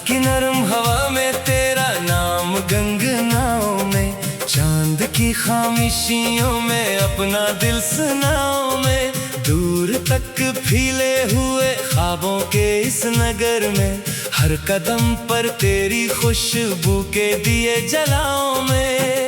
की नरम हवा में तेरा नाम, गंगनाओं में चांद की खामोशियों में अपना दिल सुनाओ में। दूर तक फैले हुए ख्वाबों के इस नगर में हर कदम पर तेरी खुशबू के दिए जलाओ में।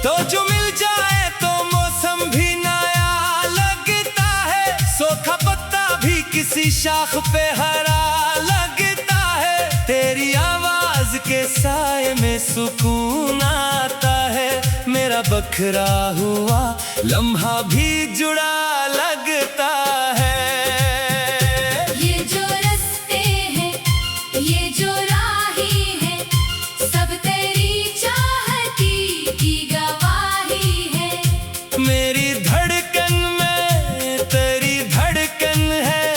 तो जो मिल जाए तो मौसम भी नया लगता है, सूखा पत्ता भी किसी शाख पे हरा लगता है। तेरी आवाज के साए में सुकून आता है, मेरा बखरा हुआ लम्हा भी जुड़ा लगता है। ये जो रास्ते हैं, ये जो राही है, सब तेरी चाहती की गवाही है। मेरी धड़कन में तेरी धड़कन है,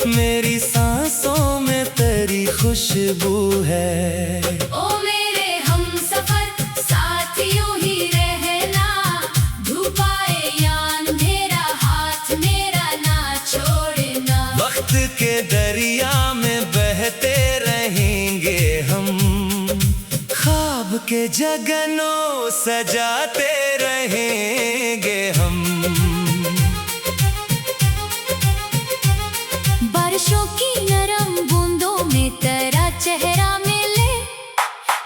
मेरी सांसों में तेरी खुशबू है। ओ मेरे हमसफर साथ यूं ही रहना, धूप आए या अंधेरा हाथ मेरा ना छोड़ना। वक्त के दरिया में बहते रहेंगे हम, ख्वाब के जगनों सजाते रहेंगे हम। बारिशों की नरम बूंदों में तेरा चेहरा मिले,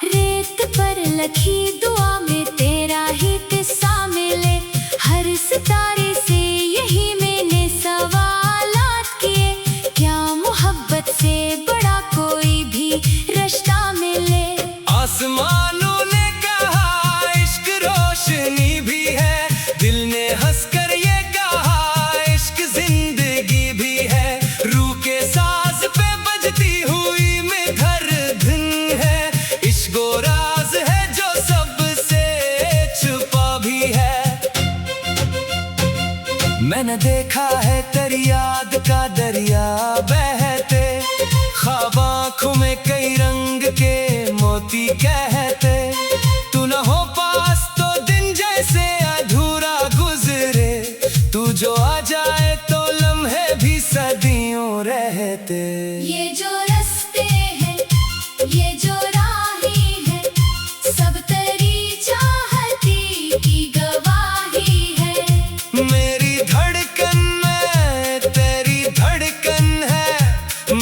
रेत पर लखी दुआ में तेरा ही किस्सा मिले। हर सितारे से यही मैंने सवालात किए, क्या मोहब्बत से बड़ा कोई भी रिश्ता मिले। आसमानों ने कहा इश्क रोशनी भी है, दिल ने हंसकर ये कहा इश्क जिंदगी भी है। रूह के साज पे बजती हुई मिठर धुन है, इश्क वो राज है जो सबसे छुपा भी है। मैंने देखा है तेरी याद का दरिया बहते, ख्वाब आँखों में कई रंग के मोती कहते। तू न हो पास तो दिन जैसे अधूरा गुजरे, तू जो आ जाए तो लम्हे भी सदियों रहते। ये जो रास्ते हैं, ये जो राही है, सब तेरी चाहती की गवाही है। मेरी धड़कन में तेरी धड़कन है,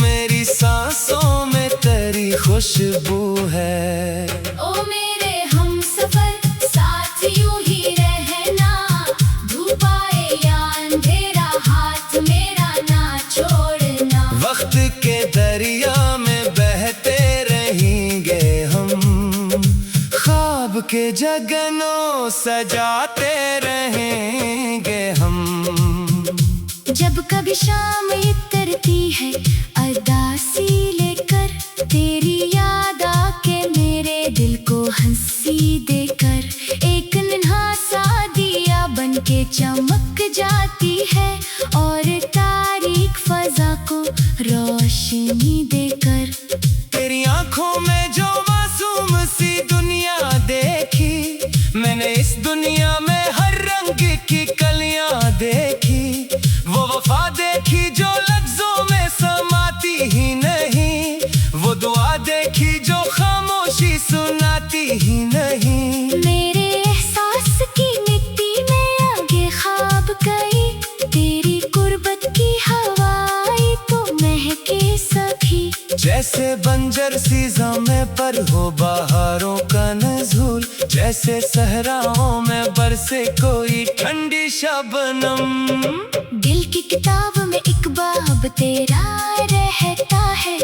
मेरी सांसों में तेरी खुशबू है। ओ मेरे हमसफर साथ यूं ही रहना, धूप आए या अंधेरा हाथ मेरा ना छोड़ना। वक्त के दरिया में बहते रहेंगे हम, ख्वाब के जगनों सजाते रहेंगे हम। जब कभी शाम उतरती है अरदासी लेकर, तेरी याद आके मेरे दिल को हंसी देकर, एक नन्हा सा दिया बनके चमक जाती है, और तारीख फजा को रोशनी देकर। तेरी आंखों में जो मासूम सी दुनिया देखी, मैंने इस दुनिया में हर रंग की कलियां देखी। वो वफा देखी जो लफ्जों में समाती ही नहीं, वो दुआ देखी जो खामोशी सुनाती ही नहीं। मेरे एहसास की मिट्टी में आगे ख्वाब गई, तेरी कुर्बत की हवाएं तो महके सभी। जैसे बंजर सी ज़मीं पर हो बहारों का नज़ूल, जैसे सहराओं में बरसे कोई ठंडी शबनम। दिल की किताब में एक बाब तेरा रहता है,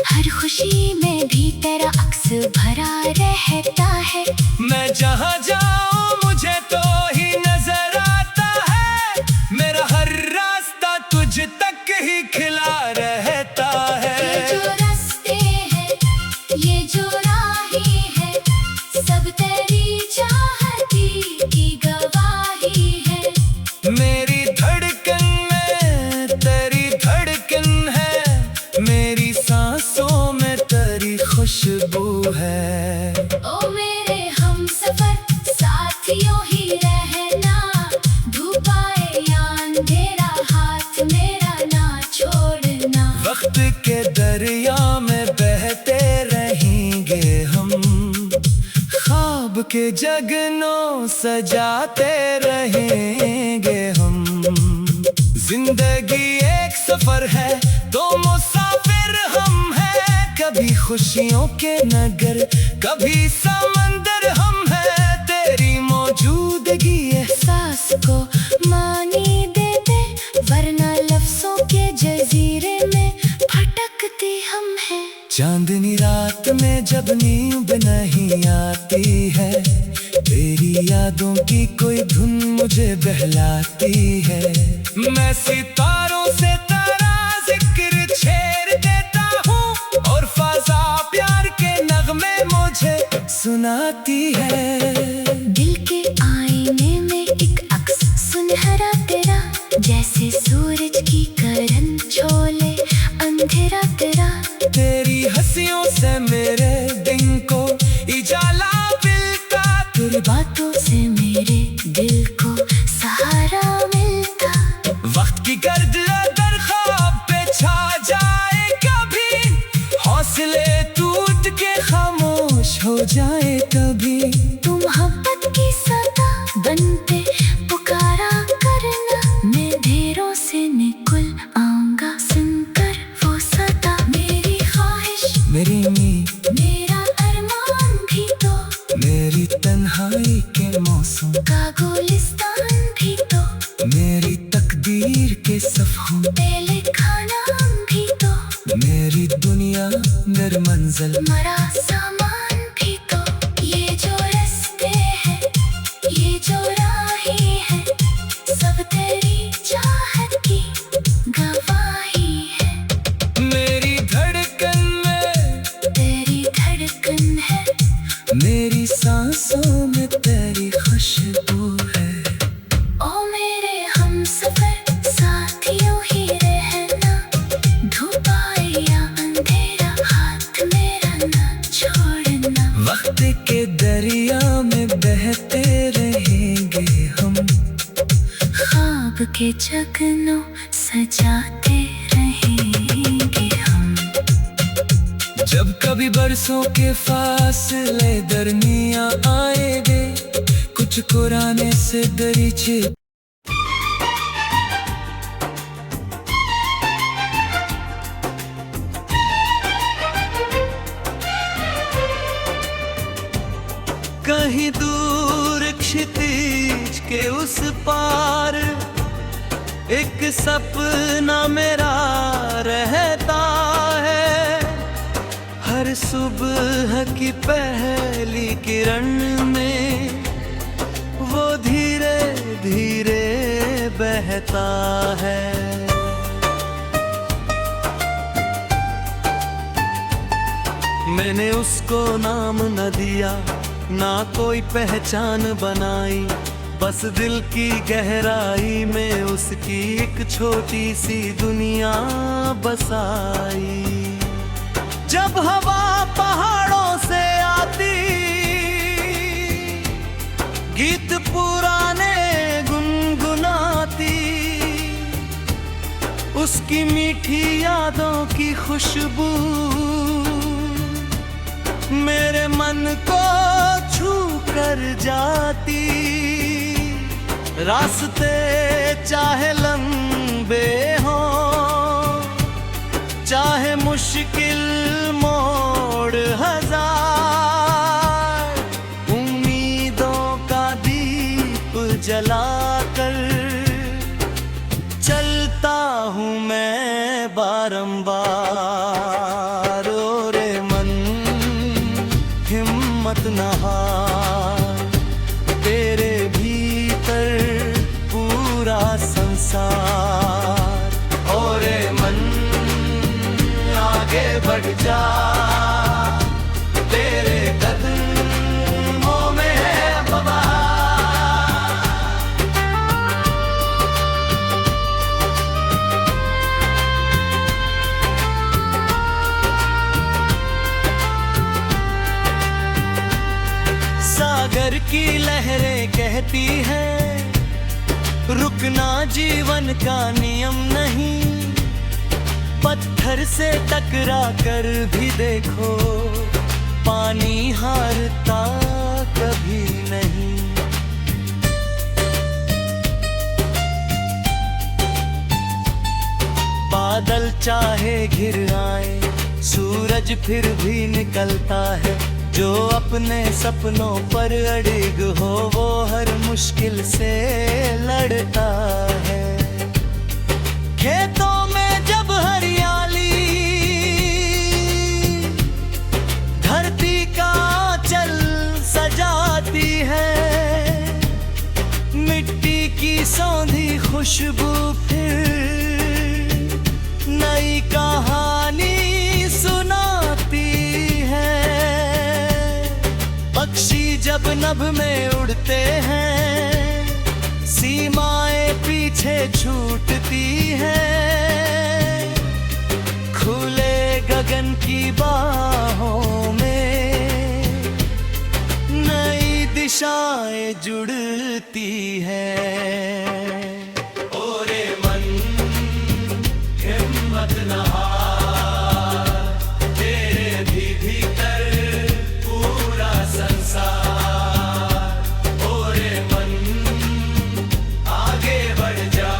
हर खुशी में भी तेरा अक्स भरा रहता है। मैं जहाँ जाऊँ मुझे तो ही नजर आता है, मेरा हर रास्ता तुझ तक ही खिला रहता है। ये जो रास्ते हैं, ये जो राही है, सब तेरी चाहती की गवाही है। मेरी धड़कन में तेरी धड़कन है, मेरी सांसों में तेरी खुशबू है। ओ मेरे हमसफर साथ यूं ही रहना, धूप आए या अंधेरा हाथ मेरा ना छोड़ना। वक्त के दरिया के जगनों सजाते रहेंगे हम। जिंदगी एक सफर है तो मुसाफिर हम हैं, कभी खुशियों के नगर कभी समंदर हम हैं। तेरी मौजूदगी एहसास को मानी दे दे, वरना लफ्जों के जजीरे में भटकते हम हैं। चांदनी रात में जब नींद नहीं आती है, तेरी यादों की कोई धुन मुझे बहलाती है। मैं सितारों से तेरा जिक्र छेड़ देता हूँ और फाजा प्यार के नगमे मुझे सुनाती है। दिल के आईने में एक अक्स सुनहरा तेरा, जैसे सूरज की करन झोले अंधेरा तेरा। तेरी हंसियों से मेरे दिन को इजाला मिलता, तेरी बातों से मेरे दिल को सहारा मिलता। वक्त की गर्द अगर ख्वाब पे छा जाए कभी, हौसले टूट के खामोश हो जाए कभी। तुम मोहब्बत की सदा बनते पुकारा करना, मैं ढेरों से निकल आऊंगा सुनकर वो सदा। मेरी ख्वाहिश मेरी उम्मीद मेरा अरमान भी तो, मेरी तन्हाई के मौसम का गुलिस्तान भी तो, मेरी तकदीर के सफ़ों पे लिखा नाम भी तो, मेरी दुनिया मेरी मंजिल मरा सामान भी तो। ये जो रास्ते हैं, ये जो राहें हैं, सब तेरी चाहत की गवाही है। मेरी धड़कन में तेरी धड़कन है, मेरी सांसों में तेरी खुशबू है। ओ मेरे हमसफर साथियों ही रहना, धूप आए या अंधेरा हाथ मेरा न छोड़ना। वक्त के दरिया में बहते रहेंगे हम, ख्वाब के जगनों सजाते रहेंगे हम। जब कभी बरसों के फासले दरमियां आएंगे, कुछ कुराने से दरीचे कहीं दूर क्षितिज के उस पार एक सपना मेरा रहता है। हर सुबह की पहली किरण में वो धीरे धीरे बहता है। मैंने उसको नाम न दिया, ना कोई पहचान बनाई, बस दिल की गहराई में उसकी एक छोटी सी दुनिया बसाई। जब हवा पहाड़ों से आती, गीत पुराने गुनगुनाती, उसकी मीठी यादों की खुशबू मेरे मन को छू कर जाती। रास्ते चाहे लंबे हों, चाहे मुश्किल मोड़ हजार, उम्मीदों का दीप जलाकर चलता हूँ मैं बारंबार। ओ रे मन हिम्मत न हार, तेरे भीतर पूरा संसार। ओ रे मन आगे बढ़ जा, तेरे कदमों में है बाबा। सागर की लहरें कहती हैं, रुकना जीवन का नियम नहीं। पत्थर से टकरा कर भी देखो, पानी हारता कभी नहीं। बादल चाहे घिर आए, सूरज फिर भी निकलता है। जो अपने सपनों पर अड़िग हो वो हर मुश्किल से लड़ता है। खेतों में जब हरियाली धरती का आंचल सजाती है, मिट्टी की सौंधी खुशबू फिर नई कहानी सुनाती है। पक्षी जब नभ में उड़ते हैं, सीमाएं पीछे छूटती हैं। खुले गगन की बाहों में नई दिशाएं जुड़ती हैं। ओरे मन हिम्मत न हार, तेरे भी भीतर पूरा संसार। ओरे मन आगे बढ़ जा,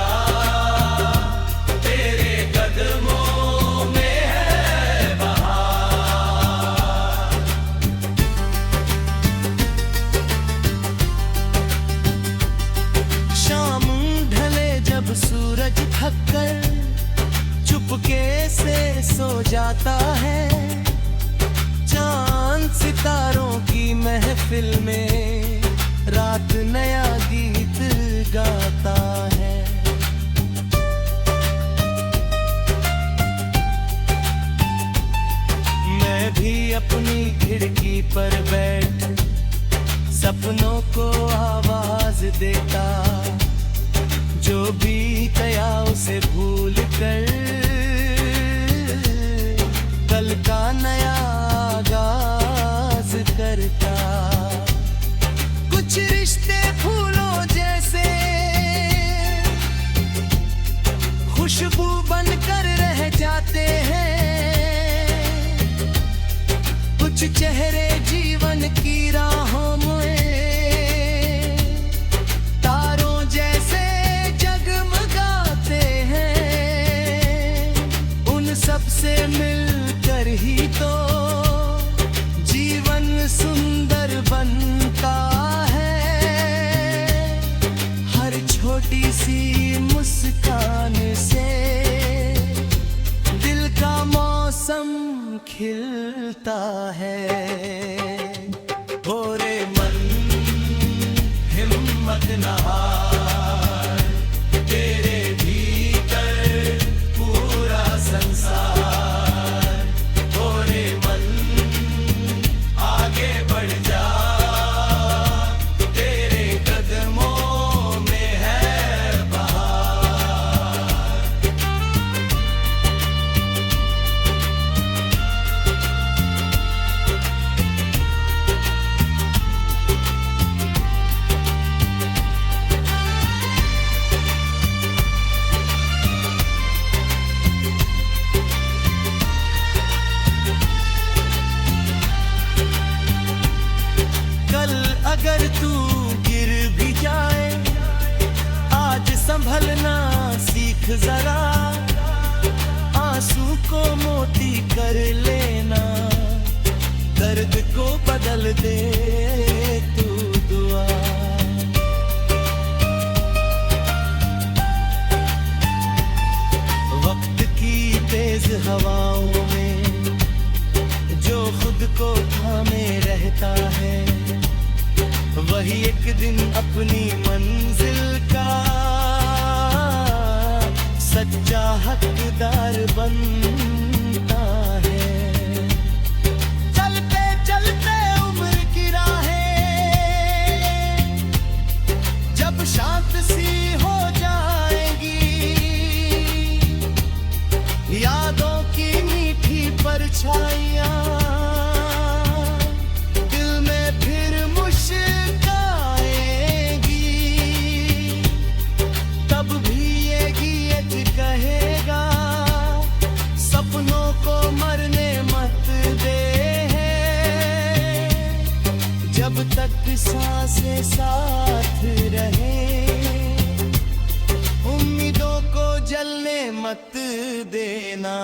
तेरे कदमों में है बहार। शाम ढले जब सूरज थककर चुपके से सो जाता है, चांद सितारों की महफिल में रात नया गीत गाता है। मैं भी अपनी खिड़की पर बैठ सपनों को आवाज देता, जो बीत गया उसे भूल कर कल का नया आगाज करता। कुछ रिश्ते फूलों जैसे खुशबू बनकर रह जाते हैं। कुछ चेहरे जीवन की राहों में तारों जैसे जगमगाते हैं। उन सब से मिलकर ही तो जीवन सुंदर बनता है। हर छोटी सी मुस्कान से दिल का मौसम खिलता है। ओरे मन हिम्मत न हार, तेरे भीतर पूरा संसार। ओरे मन आगे बढ़ जा, तेरे कदमों में है बहार। कल अगर तू गिर भी जाए, आज संभलना सीख जरा। आंसू को मोती कर लेना, दर्द को बदल दे तू दुआ। वक्त की तेज हवाओं में जो खुद को थामे रहता है, वही एक दिन अपनी मंजिल का सच्चा हकदार बनता है। चलते चलते उम्र की राहें जब शांत सी हो जाएगी, यादों की मीठी परछाइयाँ दिल में फिर तब भी ये गीत कहेगा, तक सांसें साथ रहे। उम्मीदों को जलने मत देना।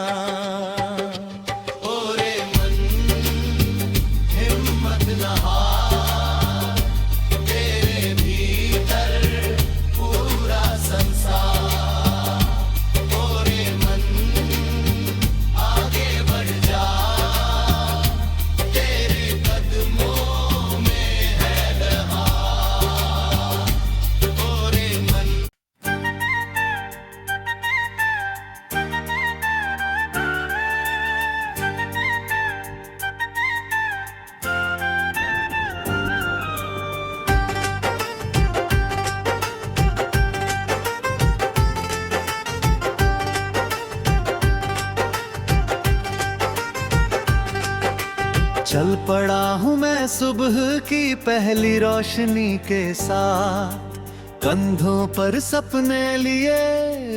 ओरे मन हिम्मत न हार, तेरे भीतर पूरा संसार। ओरे मन आगे बढ़ जा, तेरे कदमों में है बहार। ओरे मन चल पड़ा हूँ मैं सुबह की पहली रोशनी के साथ। कंधों पर सपने लिए,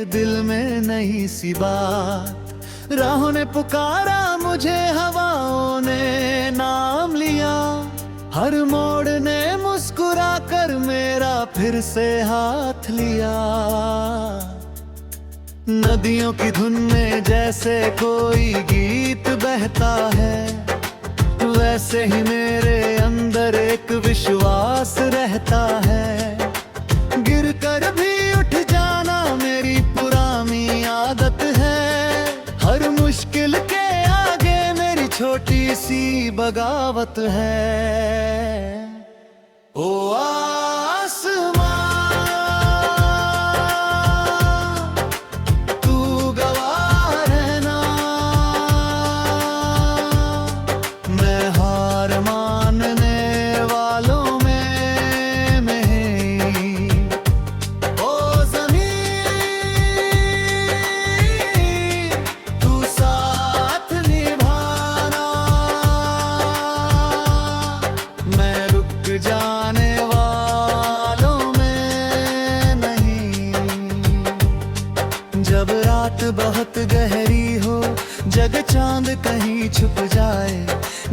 दिल में नई सी बात। राहों ने पुकारा मुझे, हवाओं ने नाम लिया। हर मोड़ ने मुस्कुरा कर मेरा फिर से हाथ लिया। नदियों की धुन में जैसे कोई गीत बहता है, वैसे ही मेरे अंदर एक विश्वास रहता है। गिर कर भी उठ जाना मेरी पुरानी आदत है। हर मुश्किल के आगे मेरी छोटी सी बगावत है। ओ आसमां, तू गवाह रहना। मैं हार मानने वालों में नहीं। ओ ज़मीन, तू साथ निभाना। मैं रुक जाने वालों में नहीं। जब रात बहुत गहरी हो, जग चांद कहीं छुप जाए।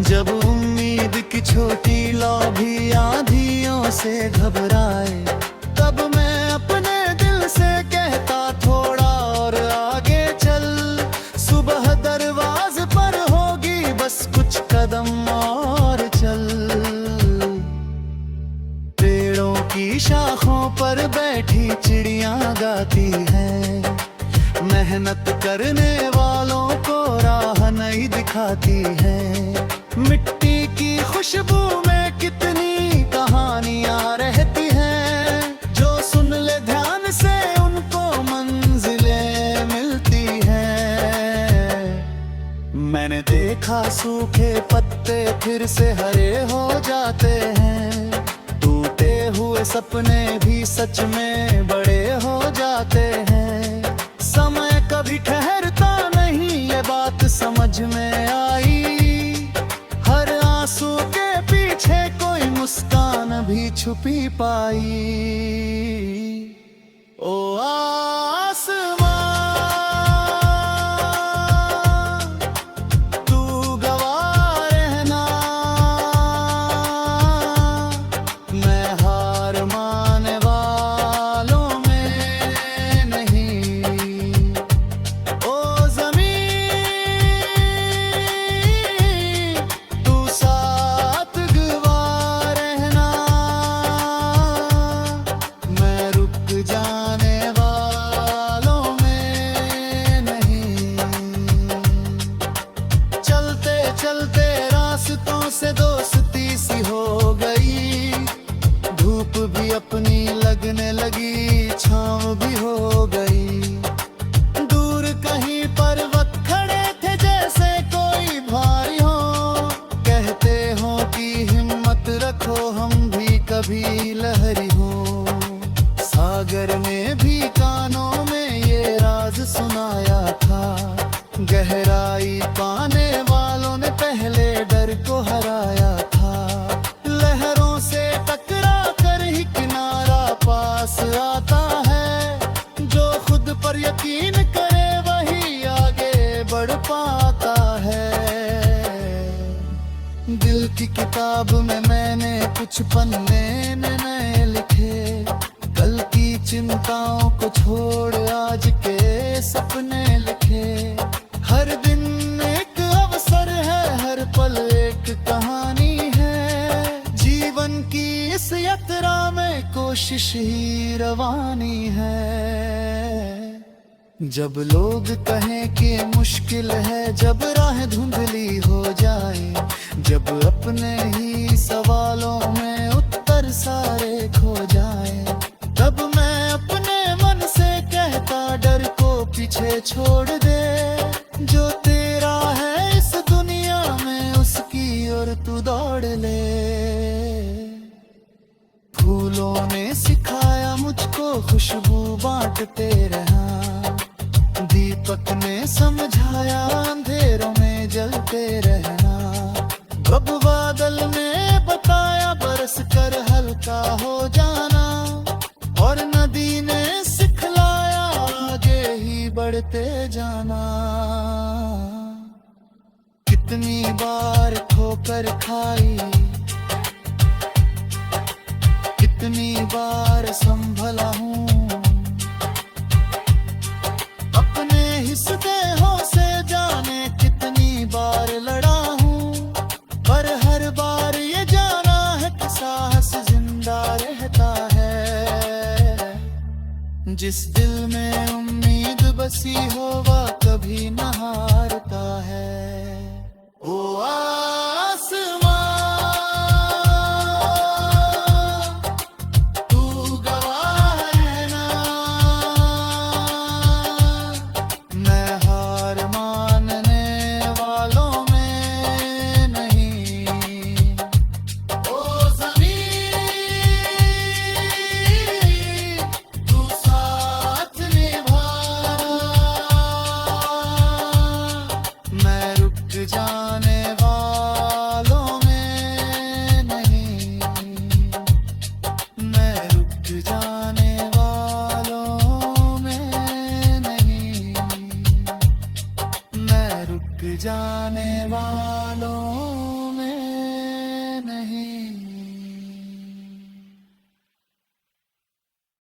जब उम्मीद की छोटी लौ भी आंधियों से घबराए, तब मैं अपने दिल से कहता थोड़ा और आगे चल। सुबह दरवाजे पर होगी, बस कुछ कदम और चल। पेड़ों की शाखों पर बैठी चिड़ियां गाती हैं। मेहनत करने वालों को राह नहीं दिखाती है। मिट्टी की खुशबू में कितनी कहानियां रहती हैं। जो सुन ले ध्यान से उनको मंजिलें मिलती हैं। मैंने देखा सूखे पत्ते फिर से हरे हो जाते हैं। टूटे हुए सपने भी सच में बड़े हो जाते हैं। समय कभी ठहरता नहीं, ये बात समझ में आई। हर आंसू के पीछे कोई मुस्कान भी छुपी पाई। ओ आसमां, तू गवाह रहना। मैं हार मानने वालों में नहीं। ओ ज़मीन, तू साथ गवाह रहना। मैं रुक जाने वालों में नहीं। चलते चलते रास्तों से दोस्ती सी हो गई। धूप भी अपनी लगने लगी, छाँव भी हो गई। दूर कहीं पर्वत खड़े थे जैसे कोई भारी हो। कहते हो कि हिम्मत रखो, हम भी कभी लहरी हो। सागर ने भी कानों में ये राज सुनाया था। गहराई पाने वालों ने पहले डर को हराया था। लहरों से टकरा कर ही किनारा पास आता है। जो खुद पर यकीन करे वही आगे बढ़ पाता है। दिल की किताब में मैंने कुछ पन्ने नए लिखे, कल की चिंताओं को छोड़ आज के सपने लिखे। हर दिन एक अवसर है, हर पल एक कहानी है, जीवन की इस यात्रा में कोशिश ही रवानी है। जब लोग कहें कि मुश्किल है, जब राह धुंधली हो जाए, जब अपने ही सवालों में उत्तर सारे खो जाए, तब मैं अपने मन से कहता डर को पीछे छोड़ दे। जो तेरा है इस दुनिया में उसकी ओर तू दौड़ ले। फूलों ने सिखाया मुझको खुशबू बांटते रहना, दीपक ने समझाया अंधेरों में जलते रहना, अब बादल ने बताया बरस कर हल्का हो जाना, और नदी ने सिखलाया आगे ही बढ़ते जाना। कितनी बार ठोकर खाई, कितनी बार संभला हूँ, अपने हिस्स देहों से जाने कितनी बार लड़ा हूँ, पर हर बार ये जाना है कि साहस जिंदा रहता है। जिस दिल में उम्मीद बसी हो वह कभी न हारता है। ओ आसमां तू गवाह रहना, मैं हार मानने वालों में नहीं। ओ ज़मीन तू साथ निभा, मैं रुक जाने वालों में नहीं, मैं रुक जाने वालों में नहीं, मैं रुक जाने वालों